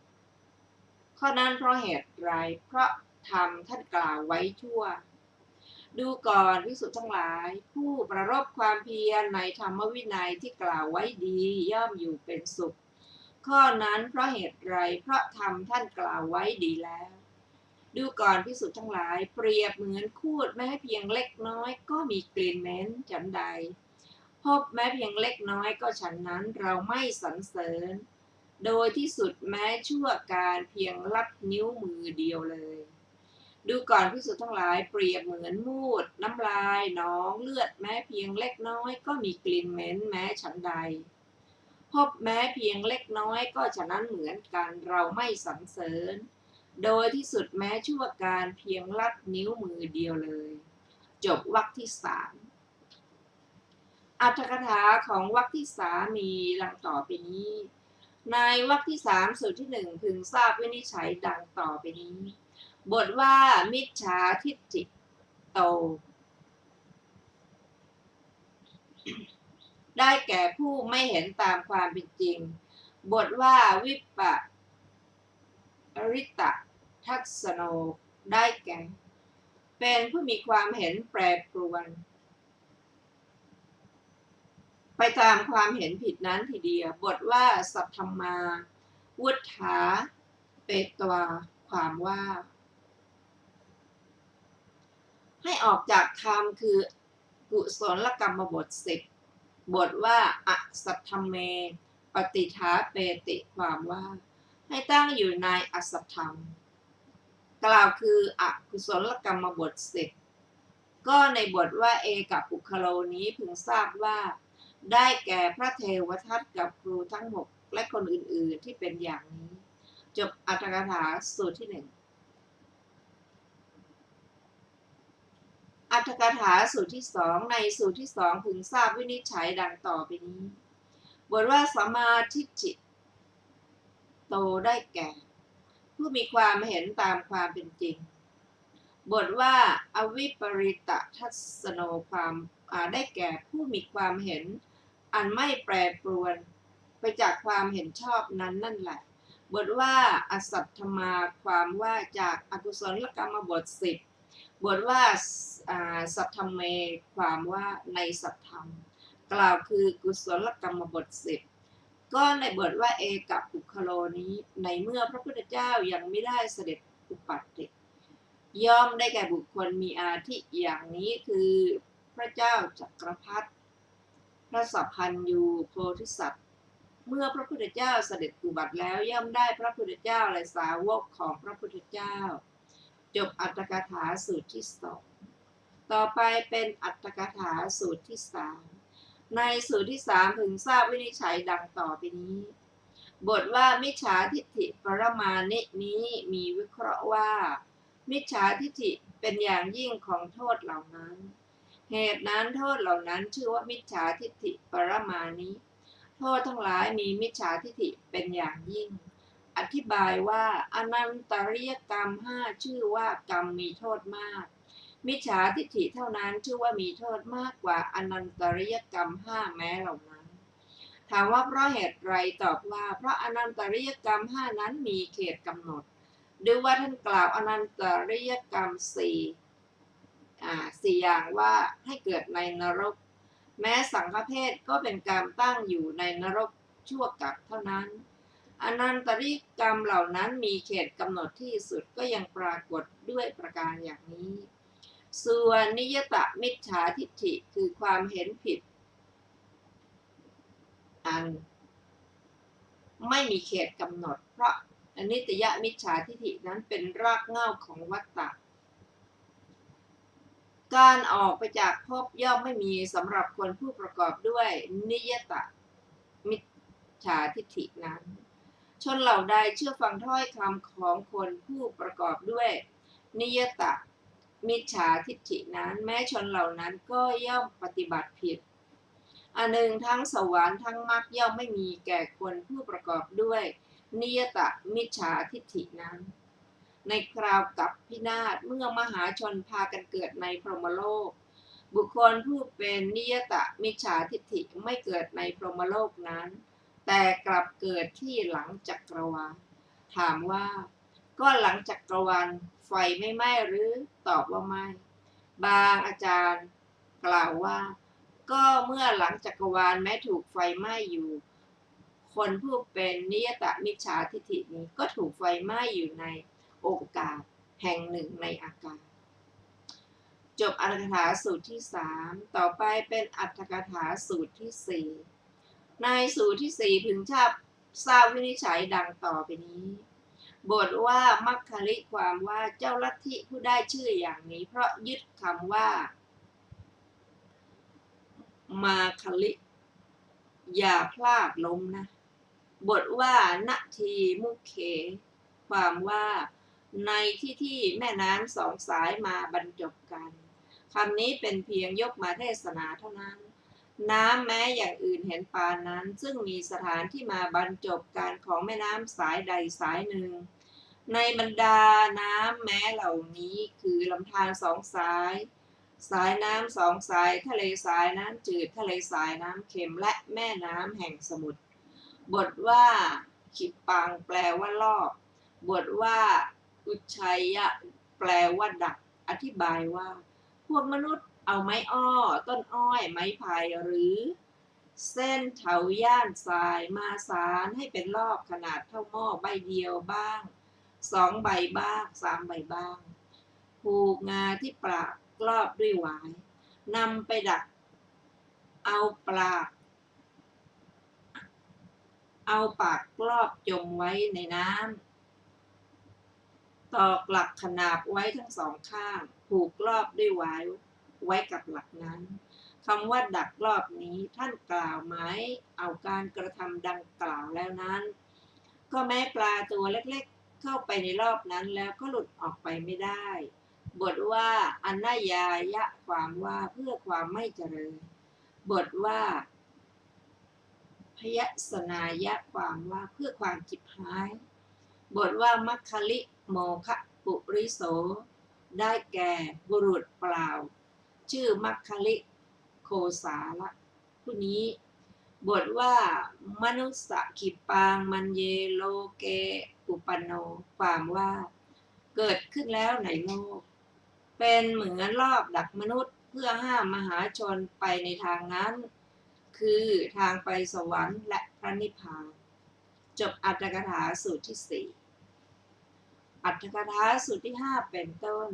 ข้อนั้นเพราะเหตุไรเพราะธรรมท่านกล่าวไว้ชั่วดูก่อนภิกษุทั้งหลายผู้ประรบความเพียรในธรรมวินัยที่กล่าวไว้ดีย่อมอยู่เป็นสุขข้อนั้นเพราะเหตุไรเพราะธรรมท่านกล่าวไว้ดีแล้วดูก่อนภิกษุทั้งหลายเปรียบเหมือนคูดแม้เพียงเล็กน้อยก็มีกลิ่นเหม็นฉันใดพบแม้เพียงเล็กน้อยก็ฉันนั้นเราไม่สรรเสริญโดยที่สุดแม้ชั่วการเพียงลัดนิ้วมือเดียวเลยดูก่อนภิกษุทั้งหลายเปรียบเหมือนมูดน้ำลายหนองเลือดแม้เพียงเล็กน้อยก็มีกลิ่นเหม็นแม้ฉันใดพบแม้เพียงเล็กน้อยก็ฉะนั้นเหมือนกันเราไม่สรรเสริญโดยที่สุดแม้ชั่วการเพียงลัดนิ้วมือเดียวเลยจบวรรคที่สามอรรถกถาของวรรคที่สามมีดังต่อไปนี้ในวรรคที่สามสูตรที่หนึ่งพึงทราบวินิจฉัยดังต่อไปนี้บทว่ามิจฉาทิฏฐิโตได้แก่ผู้ไม่เห็นตามความเป็นจริงบทว่าวิป ริตทัศโนได้แก่ เป็นผู้มีความเห็นแปรปรวนไปตามความเห็นผิดนั้นทีเดียวบทว่าสัทธมาวุฒาเปตวาความว่า ให้ออกจากธรรมคือกุศลกรรมบท10บทว่าอสัทธเมปฏิทาเปติความว่าให้ตั้งอยู่ในอสัทธรรมกล่าวคืออกุศลกรรมบท10ก็ในบทว่าเอกับปุคโลนี้พึงทราบว่าได้แก่พระเทวทัตกับครูทั้งหมดและคนอื่นๆที่เป็นอย่างนี้จบอรรถกถาสูตรที่1อรรถกถาสูตรที่2ในสูตรที่2พึงทราบวินิจฉัยดังต่อไปนี้บทว่าสัมมาทิฏฐิโตได้แก่ผู้มีความเห็นตามความเป็นจริงบทว่าอวิปริตทัศโนความได้แก่ผู้มีความเห็นอันไม่แปรปรวนไปจากความเห็นชอบนั้นนั่นแหละบทว่าอสัทธมาความว่าจากอกุศลกรรมบท10บทว่าสัทธเมความว่าในสัทธรรมกล่าวคือกุศลกรรมบท10ก็ในบทว่าเอกับปุคโลนี้ในเมื่อพระพุทธเจ้ายังไม่ได้เสด็จอุปัฏฐิย่อมได้แก่บุคคลมีอาทิอย่างนี้คือพระเจ้าจักรพรรดิพระสัพพันยูโพธิสัตว์เมื่อพระพุทธเจ้าเสด็จอุบัติแล้วย่อมได้พระพุทธเจ้าและสาวกของพระพุทธเจ้าจบอรรถกถาสูตรที่2ต่อไปเป็นอรรถกถาสูตรที่3ในสูตรที่3พึงทราบวินิจฉัยดังต่อไปนี้บทว่ามิจฉาทิฏฐิปรมาณินี้มีวิเคราะห์ว่ามิจฉาทิฏฐิเป็นอย่างยิ่งของโทษเหล่านั้นเหตุนั้นโทษเหล่านั้นชื่อว่ามิจฉาทิฏฐิปรมาณิโทษทั้งหลายมีมิจฉาทิฏฐิเป็นอย่างยิ่งอธิบายว่าอนันตริยกรรม5ชื่อว่ากรรมมีโทษมากมิจฉาทิฏฐิเท่านั้นชื่อว่ามีโทษมากกว่าอนันตริยกรรม5แม้เหล่านั้นถามว่าเพราะเหตุไรตอบว่าเพราะอนันตริยกรรม5นั้นมีเขตกำหนดดูว่าท่านกล่าวอนันตริยกรรม4อย่างว่าให้เกิดในนรกแม้สังฆเพศก็เป็นการตั้งอยู่ในนรกชั่วกับเท่านั้นอนันตริยกรรมเหล่านั้นมีเขตกำหนดที่สุดก็ยังปรากฏด้วยประการอย่างนี้ส่วนนิยตมิจฉาทิฏฐิคือความเห็นผิดอันไม่มีเขตกำหนดเพราะนิตยมิจฉาทิฏฐินั้นเป็นรากเหง้าของวัฏฏะการออกไปจากภพย่อมไม่มีสำหรับคนผู้ประกอบด้วยนิยตมิจฉาทิฏฐินั้นชนเหล่าใดเชื่อฟังถ้อยคำของคนผู้ประกอบด้วยนิยตมิจฉาทิฏฐินั้นแม้ชนเหล่านั้นก็ย่อมปฏิบัติผิดอันหนึ่งทั้งสวรรค์ทั้งมรรคย่อมไม่มีแก่คนผู้ประกอบด้วยนิยตมิจฉาทิฏฐินั้นในคราวกับพินาศเมื่อมหาชนพากันเกิดในพรหมโลกบุคคลผู้เป็นนิยตมิจฉาทิฏฐิไม่เกิดในพรหมโลกนั้นแต่กลับเกิดที่หลังจักรวาลถามว่าก็หลังจักรวาลไฟไม่ไหม้หรือตอบว่าไม่บางอาจารย์กล่าวว่าก็เมื่อหลังจักรวาลแม้ถูกไฟไหม้อยู่คนผู้เป็นนิยตมิจฉาทิฏฐินี้ก็ถูกไฟไหม้อยู่ในโอกาสแห่งหนึ่งในอากาศจบอรรถกถาสูตรที่3ต่อไปเป็นอรรถกถาสูตรที่4ในสูตรที่4พึงทราบวินิจฉัยดังต่อไปนี้บทว่ามัคคลิความว่าเจ้าลัทธิผู้ได้ชื่ออย่างนี้เพราะยึดคำว่ามาคลิอย่าพลาดล้มนะบทว่านาทีมุขเขความว่าในที่แม่น้ำ2สายมาบรรจบกันคำนี้เป็นเพียงยกมาเทศนาเท่านั้นน้ำแม้อย่างอื่นเห็นปานนั้นซึ่งมีสถานที่มาบรรจบกันของแม่น้ำสายใดสายหนึ่งในบรรดาน้ำแม้เหล่านี้คือลำธาร2สายสายน้ำ2สายทะเลสายน้ำจืดทะเลสายน้ำเค็มและแม่น้ำแห่งสมุทรบทว่าขิปปังแปลว่ารอบบ บทว่าอุชัยยะแปลว่าดักอธิบายว่าพวกมนุษย์เอาไม้อ้อต้นอ้อยไม้ไผ่หรือเส้นเถาย่านทรายมาสารให้เป็นรอบขนาดเท่าหม้อใบเดียวบ้าง2 ใบบ้าง3 ใบบ้างผูกงาที่ปากรอบด้วยหวายนำไปดักเอาปากกรอบจมไว้ในน้ำตอกหลักขนาบไว้ทั้ง2 ข้างผูกรอบด้วยหวายไว้กับหลักนั้นคำว่าดักรอบนี้ท่านกล่าวหมายเอาการกระทำดังกล่าวแล้วนั้นก็แม้ปลาตัวเล็กๆเข้าไปในรอบนั้นแล้วก็หลุดออกไปไม่ได้บทว่าอันนายายะความว่าเพื่อความไม่เจริญบทว่าพยัสนายะความว่าเพื่อความจิบหายบทว่ามัคคลิโมคะปุริโสได้แก่บุรุษเปล่าชื่อมัคคลิโคสาละผู้นี้บทว่ามนุสสขิปังมันเยโลเกอุปโนความว่าเกิดขึ้นแล้วในโลกเป็นเหมือนรอบดักมนุษย์เพื่อห้ามมหาชนไปในทางนั้นคือทางไปสวรรค์และพระนิพพานจบอรรถกถาสูตรที่ 4อรรถกถาสูตรที่ 5เป็นต้น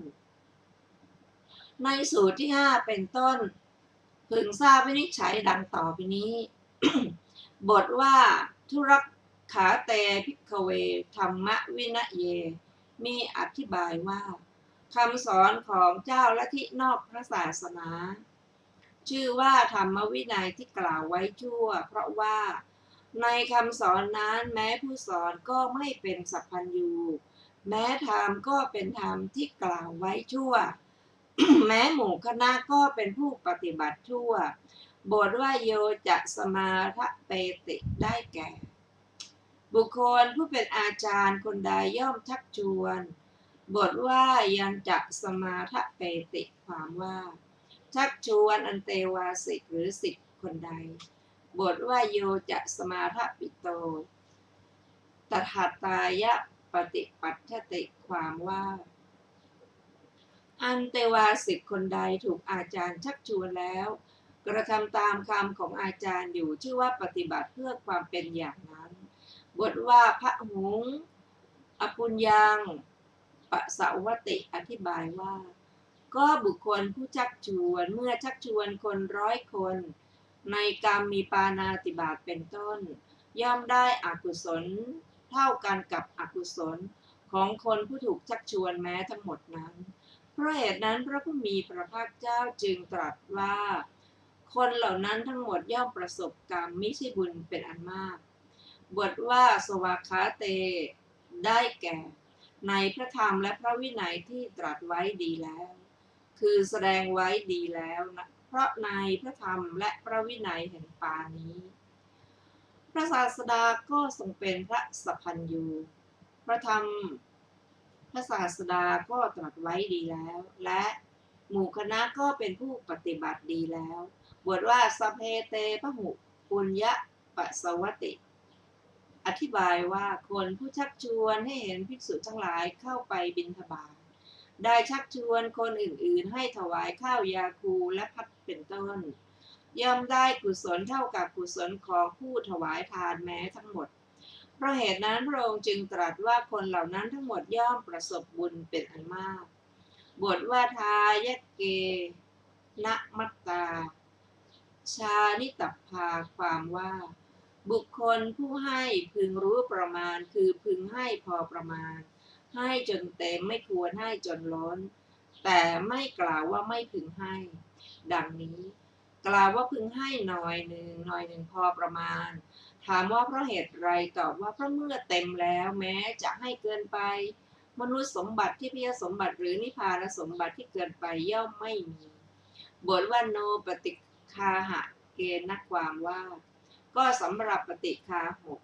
ในสูตรที่ 5เป็นต้นพึงทราบวินิจฉัยดังต่อไปนี้ บทว่าธุรขาเตภิกขเวธรรมวินัยเยมีอธิบายว่าคำสอนของเจ้าลัทธินอกพระศาสนาชื่อว่าธรรมวินัยที่กล่าวไว้ชั่วเพราะว่าในคำสอนนั้นแม้ผู้สอนก็ไม่เป็นสัพพัญญูแม้ธรรมก็เป็นธรรมที่กล่าวไว้ชั่ว แม้หมู่คณะก็เป็นผู้ปฏิบัติชั่วบทว่าโยจะสมาทะเปติได้แก่บุคคลผู้เป็นอาจารย์คนใดย่อมชักชวนบทว่ายังจะสมาทะเปติความว่าชักชวนอันเตวาสิกหรือสิกคนใดบทว่าโยจะสมาทะปิโตตถาตายะปฏิปัฏฐติความว่าอันเตวาสิกคนใดถูกอาจารย์ชักชวนแล้วกระทำตามคำของอาจารย์อยู่ชื่อว่าปฏิบัติเพื่อความเป็นอย่างนั้นบทว่าพระหุงอปุญยังปะสาวติอธิบายว่าก็บุคคลผู้ชักชวนเมื่อชักชวนคน100 คนในกรรมมีปาณาติบาตเป็นต้นย่อมได้อกุศลเท่ากันกับอกุศลของคนผู้ถูกชักชวนแม้ทั้งหมดนั้นเพราะเหตุนั้นพระผู้มีพระภาคเจ้าจึงตรัสว่าคนเหล่านั้นทั้งหมดย่อมประสบกรรมมิใช่บุญเป็นอันมากบทว่าสวากขาเตได้แก่ในพระธรรมและพระวินัยที่ตรัสไว้ดีแล้วคือแสดงไว้ดีแล้วนะเพราะในพระธรรมและพระวินัยแห่งปานี้พระศาสดาก็ทรงเป็นพระสัพพัญญูพระธรรมพระศาสดาก็ตรัสไว้ดีแล้วและหมู่คณะก็เป็นผู้ปฏิบัติดีแล้วบทว่าสเพเตพหุปุญญปัสสวติอธิบายว่าคนผู้ชักชวนให้เห็นภิกษุทั้งหลายเข้าไปบิณฑบาตได้ชักชวนคนอื่นๆให้ถวายข้าวยาคูและพัดเป็นต้นย่อมได้กุศลเท่ากับกุศลของผู้ถวายทานแม้ทั้งหมดเพราะเหตุนั้นพระองค์จึงตรัสว่าคนเหล่านั้นทั้งหมดย่อมประสบบุญเป็นอันมากบทว่าทายะเกนะมัตตาชานิตัพพาความว่าบุคคลผู้ให้พึงรู้ประมาณคือพึงให้พอประมาณให้จนเต็มไม่ควรให้จนล้นแต่ไม่กล่าวว่าไม่พึงให้ดังนี้กล่าวว่าพึงให้หน่อยหนึ่งพอประมาณถามว่าเพราะเหตุไรตอบว่าเพราะเมื่อเต็มแล้วแม้จะให้เกินไปมนุษย์สมบัติที่พยสมบัติหรือนิพพานสมบัติที่เกินไปย่อมไม่มีบทว่าโนปฏิคาหะเกณฑ์นักความว่าก็สำหรับปฏิคาหก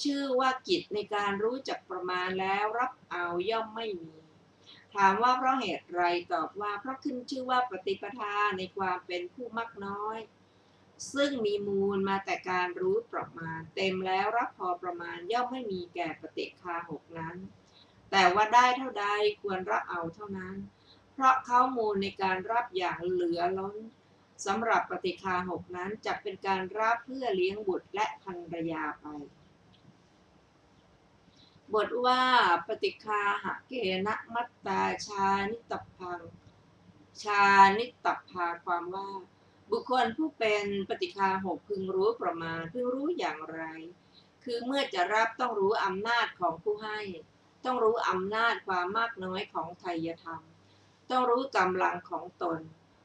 ชื่อว่ากิจในการรู้จักประมาณแล้วรับเอาย่อมไม่มีถามว่าเพราะเหตุไรตอบว่าเพราะขึ้นชื่อว่าปฏิปทาในความเป็นผู้มักน้อย ซึ่งมีมูลมาแต่การรู้ประมาณเต็มแล้วรับพอประมาณย่อมไม่มีแก่ปฏิฆาหกนั้นแต่ว่าได้เท่าใดควรรับเอาเท่านั้นเพราะเขามูลในการรับอย่างเหลือล้นสำหรับปฏิฆาหกนั้นจะเป็นการรับเพื่อเลี้ยงบุตรและภรรยาไปบทว่าปฏิฆาหะเกณะมัตตาชานิตพังชานิตภาความว่าบุคคลผู้เป็นปฏิฆาหกพึงรู้ประมาณพึงรู้อย่างไรคือเมื่อจะรับต้องรู้อำนาจของผู้ให้ต้องรู้อำนาจความมากน้อยของไทยธรรมต้องรู้กำลังของตน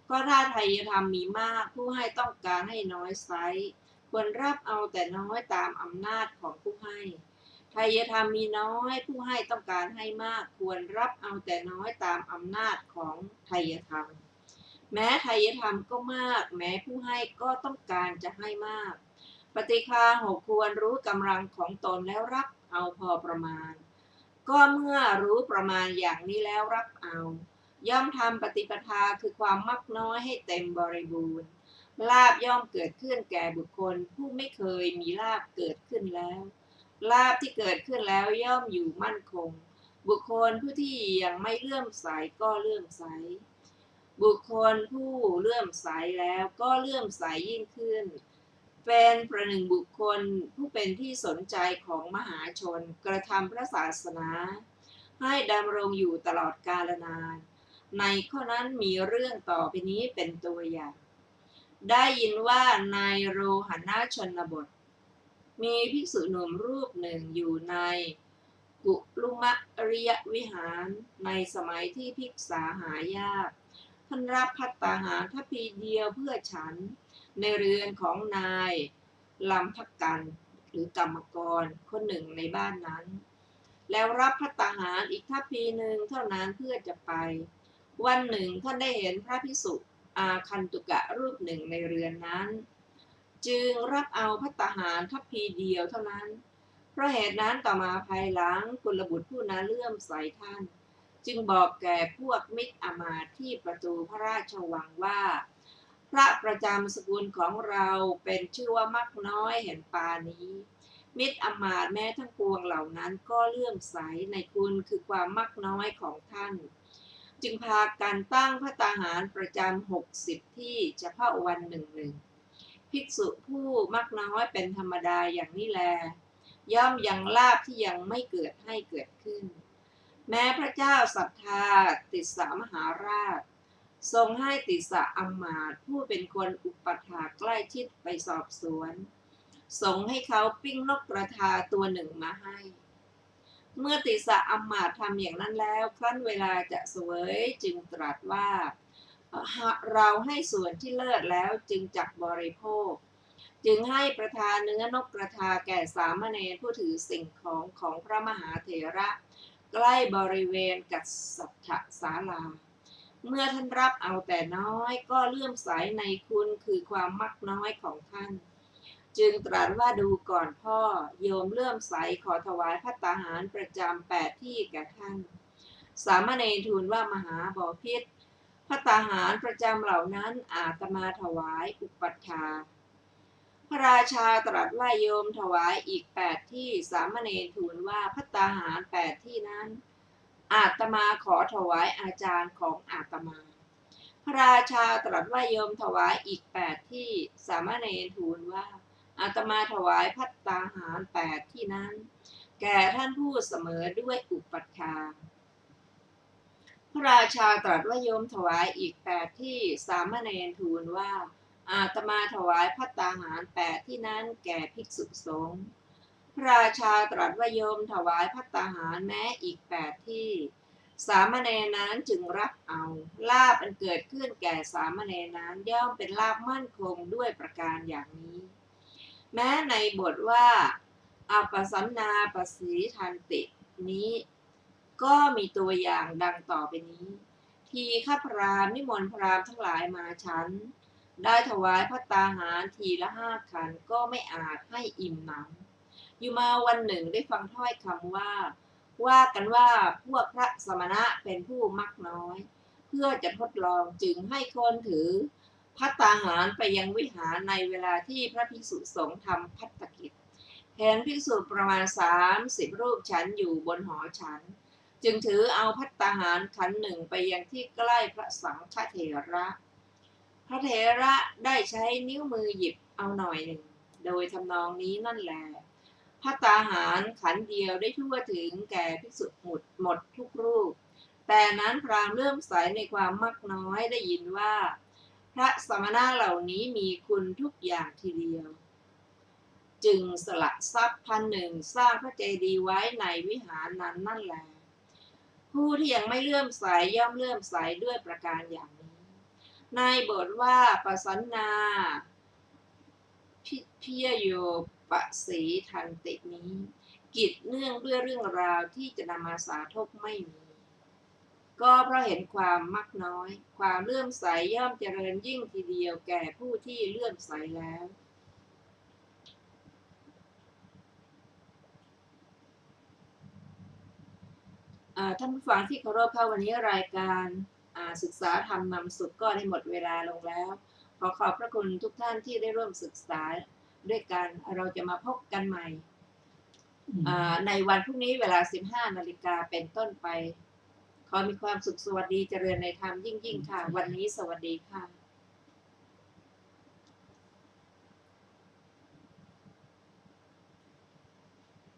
ก็ถ้าไทยธรรมมีมากผู้ให้ต้องการให้น้อยไซร้ควรรับเอาแต่น้อยตามอำนาจของผู้ให้ไทยธรรมมีน้อยผู้ให้ต้องการให้มากควรรับเอาแต่น้อยตามอำนาจของไทยธรรมแม้ไทยธรรมก็มากแม้ผู้ให้ก็ต้องการจะให้มากปฏิฆาหกควรรู้กำลังของตนแล้วรับเอาพอประมาณก็เมื่อรู้ประมาณอย่างนี้แล้วรับเอาย่อมทำปฏิปทาคือความมักน้อยให้เต็มบริบูรณ์ลาภย่อมเกิดขึ้นแก่บุคคลผู้ไม่เคยมีลาภเกิดขึ้นแล้วลาภที่เกิดขึ้นแล้วย่อมอยู่มั่นคงบุคคลผู้ที่ยังไม่เลื่อมใสก็เลื่อมใสบุคคลผู้เลื่อมใสแล้วก็เลื่อมใสยิ่งขึ้นเป็นประหนึ่งบุคคลผู้เป็นที่สนใจของมหาชนกระทำพระศาสนาให้ดำรงอยู่ตลอดกาลนานในข้อนั้นมีเรื่องต่อไปนี้เป็นตัวอย่างได้ยินว่าในโรหณชนบทมีภิกษุหนุ่มรูปหนึ่งอยู่ในกุลุมะริยวิหารในสมัยที่ภิกษาหายากท่านรับภัตตาหารทัพพีเดียวเพื่อฉันในเรือนของนายลำพักกันหรือกรรมกรคนหนึ่งในบ้านนั้นแล้วรับภัตตาหารอีกทัพพีหนึ่งเท่านั้นเพื่อจะไปวันหนึ่งท่านได้เห็นพระภิกษุอาคันตุกะรูปหนึ่งในเรือนนั้นจึงรับเอาภัตตาหารทัพพีเดียวเท่านั้นเพราะเหตุนั้นต่อมาภายหลังกุลบุตรผู้นั้นเลื่อมใสท่านจึงบอกแก่พวกมิตรอมาตย์ที่ประตูพระราชวังว่าพระประจำสกุลของเราเป็นชื่อว่ามักน้อยเห็นปานี้มิตรอมาตย์แม้ทั้งปวงเหล่านั้นก็เลื่อมใสในคุณคือความมักน้อยของท่านจึงพากันตั้งภัตตาหารประจำ60ที่เฉพาะวันหนึ่งภิกษุผู้มักน้อยเป็นธรรมดาอย่างนี้แลย่อมยังลาภที่ยังไม่เกิดให้เกิดขึ้นแม้พระเจ้าศรัทธาติสสมหาราชทรงให้ติสสะอมาตย์ผู้เป็นคนอุปัฏฐากใกล้ชิดไปสอบสวนส่งให้เขาปิ้งนกกระทาตัวหนึ่งมาให้เมื่อติสสะอมาตย์ทำอย่างนั้นแล้วครั้นเวลาจะเสวยจึงตรัสว่าเราให้ส่วนที่เลิศแล้วจึงจักบริโภคจึงให้ประทานเนื้อนกกระทาแก่สามเณรผู้ถือสิ่งของพระมหาเถระใกล้บริเวณกัสสัทธศาลาเมื่อท่านรับเอาแต่น้อยก็เลื่อมใสในคุณคือความมักน้อยของท่านจึงตรัสว่าดูก่อนพ่อโยมเลื่อมใสขอถวายภัตตาหารประจำ8ที่แก่ท่านสามเณรทูลว่ามหาบพิตรภัตตาหารประจำเหล่านั้นอาตมาถวายอุปัฏฐาพระราชาตรัสว่าโยมถวายอีก8ที่สามเณรทูลว่าภัตตาหาร8ที่นั้นอาตมาขอถวายอาจารย์ของอาตมาพระราชาตรัสว่าโยมถวายอีก8ที่สามเณรทูลว่าอาตมาถวายภัตตาหาร8ที่นั้นแก่ท่านผู้เสมอด้วยอุปัฏฐาพระราชาตรัสว่าโยมถวายอีก8ที่สามเณรทูลว่าอาตมาถวายภัตตาหาร8ที่นั้นแก่ภิกษุสงฆ์พระราชาตรัสว่าโยมถวายภัตตาหารแม้อีก8ที่สามเณรนั้นจึงรับเอาลาภอันเกิดขึ้นแก่สามเณรนั้นย่อมเป็นลาภมั่นคงด้วยประการอย่างนี้แม้ในบทว่าอปสันนาปสีทันตินี้ก็มีตัวอย่างดังต่อไปนี้ทีฆพราหมณ์นิมนต์พราหมณ์ทั้งหลายมาฉันได้ถวายภัตตาหารทีละ5 ขันก็ไม่อาจให้อิ่มหนำอยู่มาวันหนึ่งได้ฟังถ้อยคำว่ากันว่าพวกพระสมณะเป็นผู้มักน้อยเพื่อจะทดลองจึงให้คนถือ ภัตตาหารไปยังวิหารในเวลาที่พระภิกษุสงฆ์ทำภัตตกิจเห็นภิกษุประมาณ30รูปฉันอยู่บนหอฉันจึงถือเอาภัตตาหารขันหนึ่งไปยังที่ใกล้พระสังฆเถระพระเถระได้ใช้นิ้วมือหยิบเอาหน่อยหนึ่งโดยทำนองนี้นั่นแหละภัตตาหารขันเดียวได้ทั่วถึงแก่ภิกษุหมดทุกรูปแต่นั้นพราหมณ์เริ่มใสในความมักน้อยได้ยินว่าพระสมณะเหล่านี้มีคุณทุกอย่างทีเดียวจึงสละทรัพย์1,000สร้างพระเจดีย์ไว้ในวิหารนั้นนั่นแหละผู้ที่ยังไม่เลื่อมใสย่อมเลื่อมใสด้วยประการอย่างนี้ในบทว่าปสันนาพิยโยปสีทันตินี้กิจเนื่องด้วยเรื่องราวที่จะนำมาสาธกไม่มีก็เพราะเห็นความมักน้อยความเลื่อมใสย่อมเจริญยิ่งทีเดียวแก่ผู้ที่เลื่อมใสแล้วท่านผู้ฟังที่เคารพค่ะวันนี้รายการศึกษาธรรมนำสุขก็ได้หมดเวลาลงแล้วขอขอบพระคุณทุกท่านที่ได้ร่วมศึกษาด้วยกันเราจะมาพบกันใหม่ในวันพรุ่งนี้เวลา 15 นาฬิกาเป็นต้นไปขอมีความสุขสวัสดีเจริญในธรรมยิ่งๆค่ะวันนี้สวัสดีค่ะ